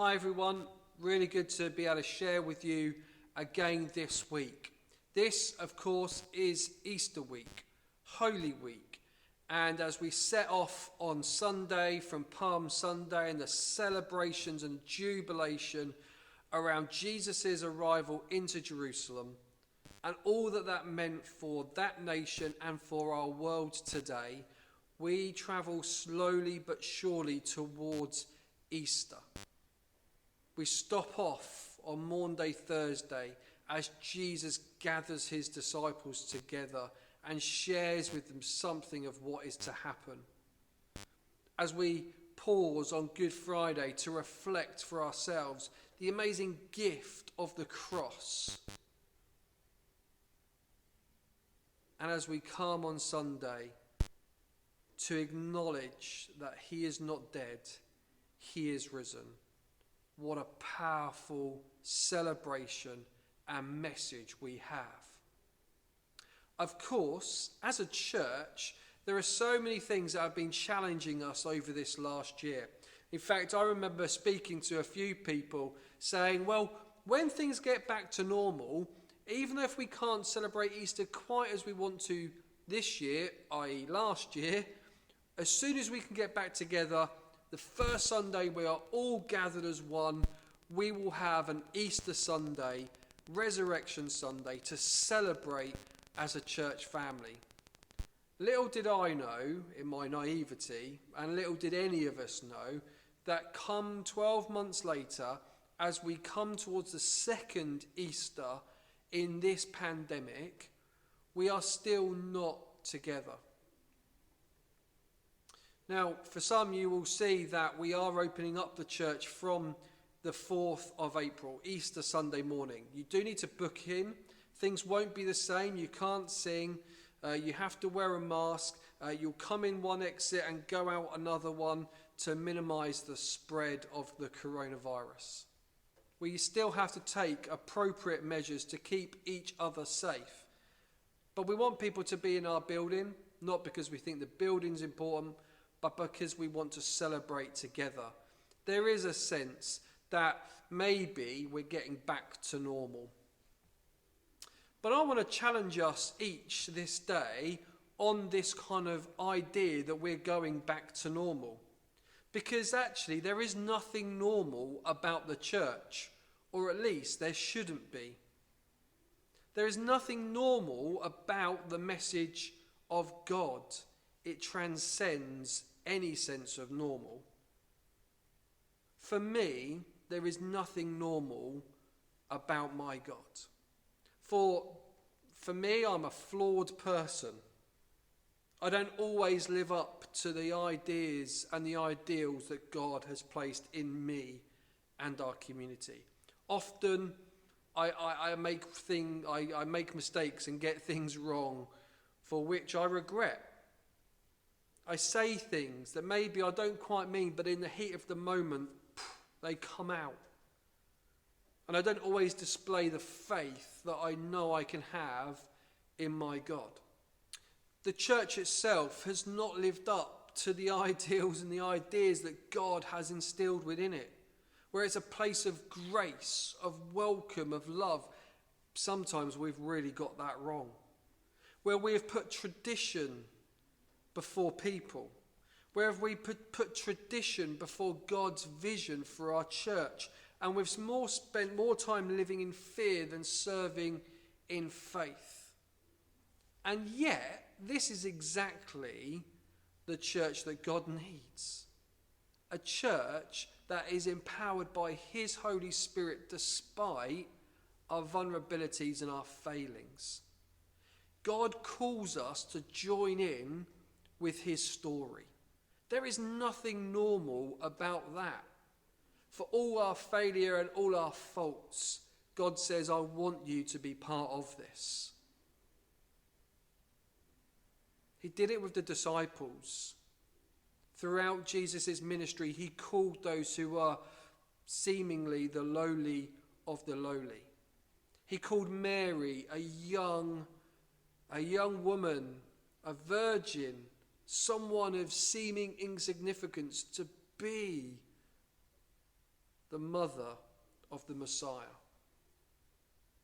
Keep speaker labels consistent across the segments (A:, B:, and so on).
A: Hi everyone, really good to be able to share with you again this week. This, of course, is Easter week, Holy Week. And as we set off on Sunday from Palm Sunday and the celebrations and jubilation around Jesus' arrival into Jerusalem and all that that meant for that nation and for our world today, we travel slowly but surely towards Easter. We stop off on Maundy Thursday as Jesus gathers his disciples together and shares with them something of what is to happen. As we pause on Good Friday to reflect for ourselves the amazing gift of the cross. And as we come on Sunday to acknowledge that he is not dead, he is risen. What a powerful celebration and message we have. Of course, as a church, there are so many things that have been challenging us over this last year. In fact, I remember speaking to a few people saying, well, when things get back to normal, even if we can't celebrate Easter quite as we want to this year, i.e. last year, as soon as we can get back together, the first Sunday we are all gathered as one, we will have an Easter Sunday, Resurrection Sunday, to celebrate as a church family. Little did I know, in my naivety, and little did any of us know, that come 12 months later, as we come towards the second Easter in this pandemic, we are still not together. Now, for some, you will see that we are opening up the church from the 4th of April, Easter Sunday morning. You do need to book in. Things won't be the same. You can't sing. You have to wear a mask. You'll come in one exit and go out another one to minimise the spread of the coronavirus. We still have to take appropriate measures to keep each other safe. But we want people to be in our building, not because we think the building's important, but because we want to celebrate together. There is a sense that maybe we're getting back to normal. But I want to challenge us each this day on this kind of idea that we're going back to normal. Because actually there is nothing normal about the church, or at least there shouldn't be. There is nothing normal about the message of God. It transcends any sense of normal. For me, there is nothing normal about my God. For me, I'm a flawed person. I don't always live up to the ideas and the ideals that God has placed in me and our community. Often, I make mistakes and get things wrong for which I regret. I say things that maybe I don't quite mean, but in the heat of the moment, they come out. And I don't always display the faith that I know I can have in my God. The church itself has not lived up to the ideals and the ideas that God has instilled within it, where it's a place of grace, of welcome, of love. Sometimes we've really got that wrong. Where we have put tradition before people, where we put tradition before God's vision for our church, and we've spent more time living in fear than serving in faith. And yet, this is exactly the church that God needs. A church that is empowered by his Holy Spirit despite our vulnerabilities and our failings. God calls us to join in with his story. There is nothing normal about that. For all our failure and all our faults, God says, I want you to be part of this. He did it with the disciples. Throughout Jesus' ministry, he called those who are seemingly the lowly of the lowly. He called Mary, a young woman, a virgin, someone of seeming insignificance, to be the mother of the Messiah.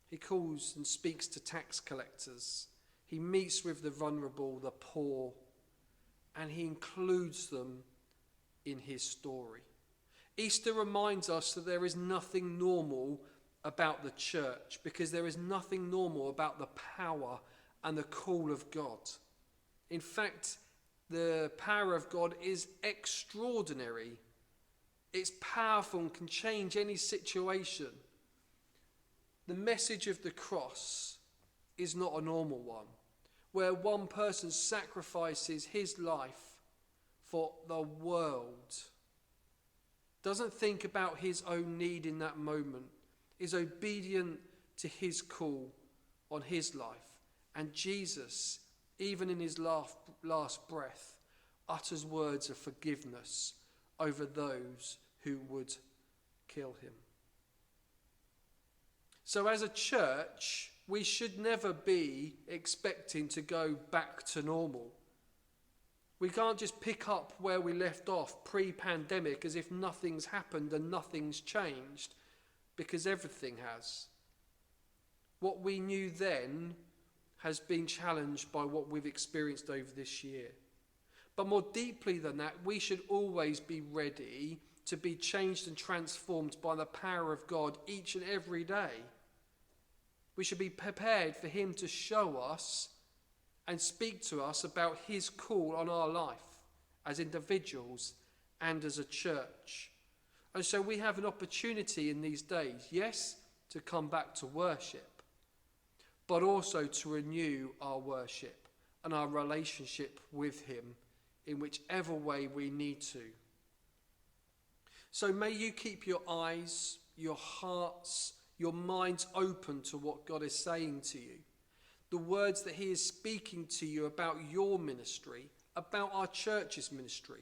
A: He calls and speaks to tax collectors. He meets with the vulnerable, the poor, and he includes them in his story. Easter reminds us that there is nothing normal about the church, because there is nothing normal about the power and the call of God. In fact, the power of God is extraordinary. It's powerful and can change any situation. The message of the cross is not a normal one, where one person sacrifices his life for the world, doesn't think about his own need in that moment, is obedient to his call on his life. And Jesus, even in his last breath, utters words of forgiveness over those who would kill him. So as a church, we should never be expecting to go back to normal. We can't just pick up where we left off pre-pandemic as if nothing's happened and nothing's changed, because everything has. What we knew then has been challenged by what we've experienced over this year. But more deeply than that, we should always be ready to be changed and transformed by the power of God each and every day. We should be prepared for him to show us and speak to us about his call on our life as individuals and as a church. And so we have an opportunity in these days, yes, to come back to worship, but also to renew our worship and our relationship with him in whichever way we need to. So may you keep your eyes, your hearts, your minds open to what God is saying to you. The words that he is speaking to you about your ministry, about our church's ministry.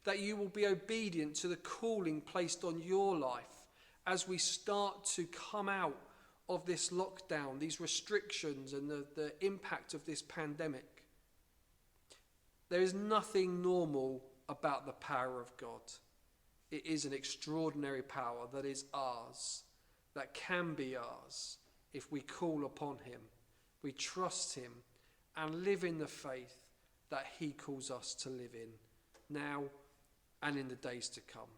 A: That you will be obedient to the calling placed on your life as we start to come out of this lockdown, these restrictions and the impact of this pandemic. There is nothing normal about the power of God. It is an extraordinary power that is ours, that can be ours if we call upon him, we trust him, and live in the faith that he calls us to live in now and in the days to come,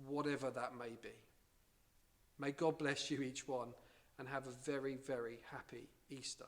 A: whatever that may be. May God bless you each one and have a very, very happy Easter.